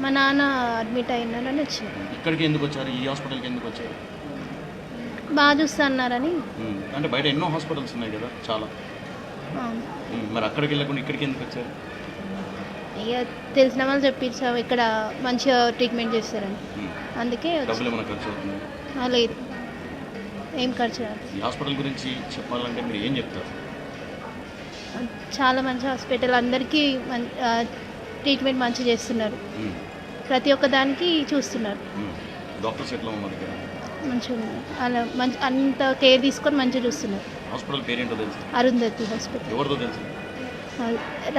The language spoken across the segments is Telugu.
మా నాన్న అడ్మిట్ అయినారని వచ్చినాం. ఇక్కడికి ఎందుకు వచ్చారు? ఈ హాస్పిటల్కి ఎందుకు వచ్చారు? బాగా చూస్తున్నారని. అంటే బయట ఎన్నో హాస్పిటల్స్ ఉన్నాయి కదా చాలా. మరి అక్కడికి వెళ్ళకుండా ఇక్కడికి ఎందుకు వచ్చారు? ఇక తెలిసిన వాళ్ళు చెప్పించాము ఇక్కడ మంచిగా ట్రీట్మెంట్ చేస్తారని, అందుకే డబ్బులు ఏమైనా ఖర్చు అవుతుంది? లేదు, ఏం ఖర్చు రాదు. ఈ హాస్పిటల్ గురించి చెప్పాలంటే మీరు ఏం చెప్తారు? చాలా మంచి హాస్పిటల్, అందరికీ ట్రీట్మెంట్ మంచిగా చేస్తున్నారు, ప్రతి ఒక్క దానికి చూస్తున్నారు. డాక్టర్స్ ఎట్లా ఉన్నారు ఇక్కడ? మంచిగా ఉన్నారు, అలా మంచి అంత కేర్ తీసుకొని మంచిగా చూస్తున్నారు. హాస్పిటల్ పేరేంటో తెలుసు? అరుంధతి హాస్పిటల్. ఎవరితో తెలుసు?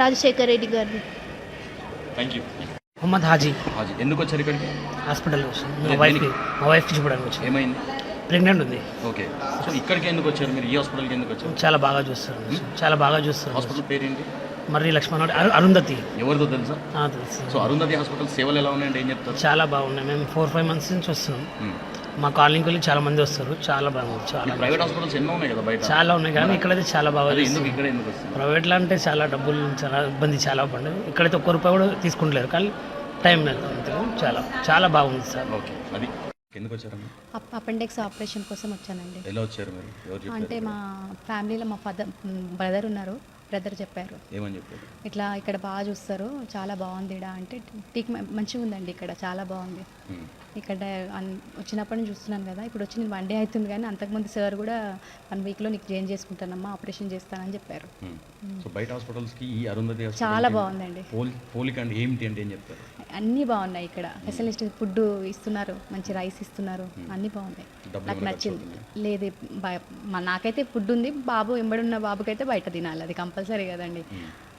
రాజశేఖర్ రెడ్డి గారిది. Thank you. మొహమ్మద్ హాజీ. హాజీ ఎందుకు వచ్చారు ఇక్కడికి? హాస్పిటల్ మా వైఫ్కి చూడడానికి వచ్చి. ఏమైంది? ప్రెగ్నెంట్ ఉంది. ఓకే, సో ఇక్కడికి ఎందుకు వచ్చారు మీరు? ఈ హాస్పిటల్కి ఎందుకు వచ్చారు? చాలా బాగా చూస్తారు, చాలా బాగా చూస్తారు. హాస్పిటల్ పేరేంటి? మర్రి లక్ష్మణ్ అరుంధతి. ఎవరితో తెలుసా? తెలుసు. సో అరుంధతి హాస్పిటల్ సేవలు ఎలా ఉన్నాయంటే ఏం చెప్తారు? చాలా బాగున్నాయి. మేము 4-5 months నుంచి వస్తున్నాం. మా కాలనీకి వెళ్ళి చాలా మంది వస్తారు. చాలా బాగుంది. చాలా ప్రైవేట్ హాస్పిటల్స్ ఎన్నో ఉన్నాయి కదా బయట? చాలా ఉన్నాయి, కానీ ఇక్కడైతే చాలా బాగా. ఎందుకు ఇక్కడ ఎందుకు వస్తుంది? ప్రైవేట్లో అంటే చాలా డబ్బులు, చాలా ఇబ్బంది, చాలా పడింది. ఇక్కడైతే ఒక్క రూపాయి కూడా తీసుకుంటలేరు, కానీ టైం చాలా చాలా బాగుంది సార్. ఓకే, అది ఎందుకు వచ్చారమ్మా? అపెండిక్స్ ఆపరేషన్ కోసం వచ్చానండి. ఎలా వచ్చారు మరి? ఎవరు చెప్పారు? అంటే మా ఫ్యామిలీలో మా బ్రదర్ ఉన్నారు, బ్రదర్ చెప్పారు. ఏమని చెప్పారు? ఇట్లా ఇక్కడ బాగా చూస్తారు, చాలా బాగుంది ఇడా అంటే. మంచిగా ఉందండి ఇక్కడ, చాలా బాగుంది. ఇక్కడ వచ్చినప్పటి నుంచి చూస్తున్నాను కదా, ఇప్పుడు వచ్చి నేను 1 day అవుతుంది, కానీ అంతకుముందు సార్ కూడా 1 weekలో నీకు చేంజ్ చేసుకుంటానమ్మా, ఆపరేషన్ చేస్తానని చెప్పారు. సో బయట హాస్పిటల్స్కి ఈ అరుంధతి చాలా బాగుందండి. పోలిక అంటే ఏమిటి అంటే ఏం చెప్తారు? అన్నీ బాగున్నాయి ఇక్కడ, ఫెసిలిటీ, ఫుడ్ ఇస్తున్నారు, మంచి రైస్ ఇస్తున్నారు, అన్నీ బాగున్నాయి. నాకు నచ్చింది. లేదు, నాకైతే ఫుడ్ ఉంది, బాబు ఎంబడున్న బాబుకైతే బయట తినాలి, అది కంపల్సరీ కదండి.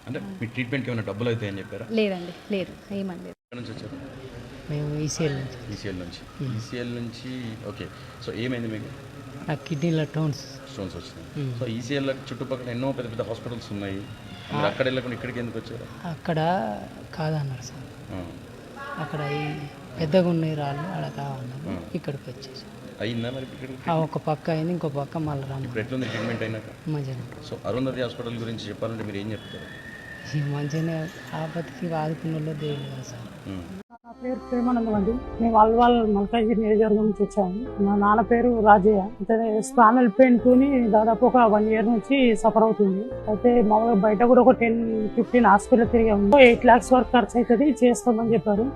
అంటే మీ ట్రీట్మెంట్కి ఏమైనా డబ్బులు అవుతాయని చెప్పారా? లేదండి, లేదు, ఏమని లేదు. ఎక్కడి నుంచి వచ్చారు? మేము ఈసీఎల్ నుంచి. ఓకే, సో ఏమైంది మీకు? నాకు కిడ్నీలో స్టోన్స్ వచ్చినాయి. సో ఈసీఎల్ చుట్టుపక్కల ఎన్నో పెద్ద పెద్ద హాస్పిటల్స్ ఉన్నాయి, మీరు అక్కడ వెళ్ళకుండా ఇక్కడికి ఎందుకు వచ్చారు? అక్కడ కాదన్నారు సార్, అక్కడ ఈ పెద్దగా ఉన్నాయి రాళ్ళు, అక్కడ కావాలన్నారు, ఇక్కడికి వచ్చేసి. అయిందా మరి? ఒక పక్క అయింది, ఇంకో పక్క మళ్ళీ రాను. ఇప్పుడు ఎట్లుంది ట్రీట్మెంట్ అయినాక? మంచిగా. సో అరుంధతి హాస్పిటల్ గురించి చెప్పాలంటే మీరు ఏం చెప్తారు? మంచిగానే ఆపత్తికి ఆదుకున్న వాళ్ళు దేవుడు కదా సార్. నా పేరు ప్రేమానందం అండి. మేము అల్వాల్ మల్కాజ్గిరి నియోజకవర్గం నుంచి వచ్చాము. మా నాన్న పేరు రాజయ్య. అంటే స్పానల్ పెయిన్ తోని దాదాపు ఒక 1 year నుంచి సఫర్ అవుతుంది. అయితే మామూలుగా బయట కూడా ఒక 10-15 హాస్పిటల్ తిరిగాము. 8 lakhs వరకు ఖర్చు అవుతుంది, చేస్తామని చెప్పారు.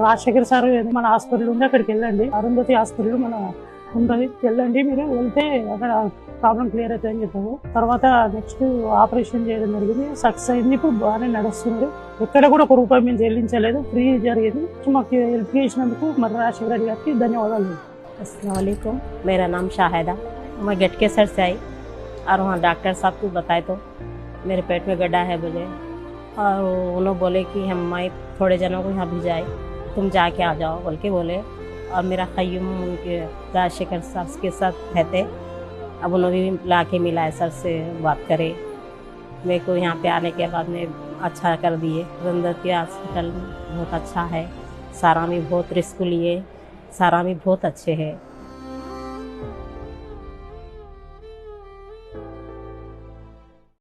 రాజశేఖర్ సార్ మన హాస్పిటల్ ఉంది, అక్కడికి వెళ్ళండి, అరుంధతి హాస్పిటల్ మన ఉంటుంది, వెళ్ళండి, మీరు వెళ్తే అక్కడ ప్రాబ్లం క్లియర్ అవుతుందని చెప్పారు. తర్వాత నెక్స్ట్ ఆపరేషన్ చేయడం జరిగింది, సక్సెస్ అయింది, ఇప్పుడు బాగానే నడుస్తున్నారు. ఎక్కడ కూడా 1 రూపాయి మేము చెల్లించలేదు, ఫ్రీ జరిగింది. మాకు హెల్ప్ చేసినందుకు మరి రాజశేఖర రెడ్డి గారికి ధన్యవాదాలు. अस्सलाम वालेकुम, मेरा नाम शाहिदा। मैं गटकेसर से आई और वहाँ डॉक्टर साहब को बताए तो मेरे पेट में गड्ढा है बोले, और उन्होंने बोले कि हम थोड़े जनों को यहाँ भिजाए, तुम जाके आ जाओ बोल के बोले। और मेरा क़य्यूम उनके राजशेखर साहब के साथ रहते, अब उन्होंने भी ला के मिलाए, सर से बात करे, मेरे को यहाँ पे आने के बाद में अच्छा कर दिए। अरुंधति हॉस्पिटल बहुत अच्छा है, सारा भी बहुत रिस्क लिए, सारा भी बहुत अच्छे है।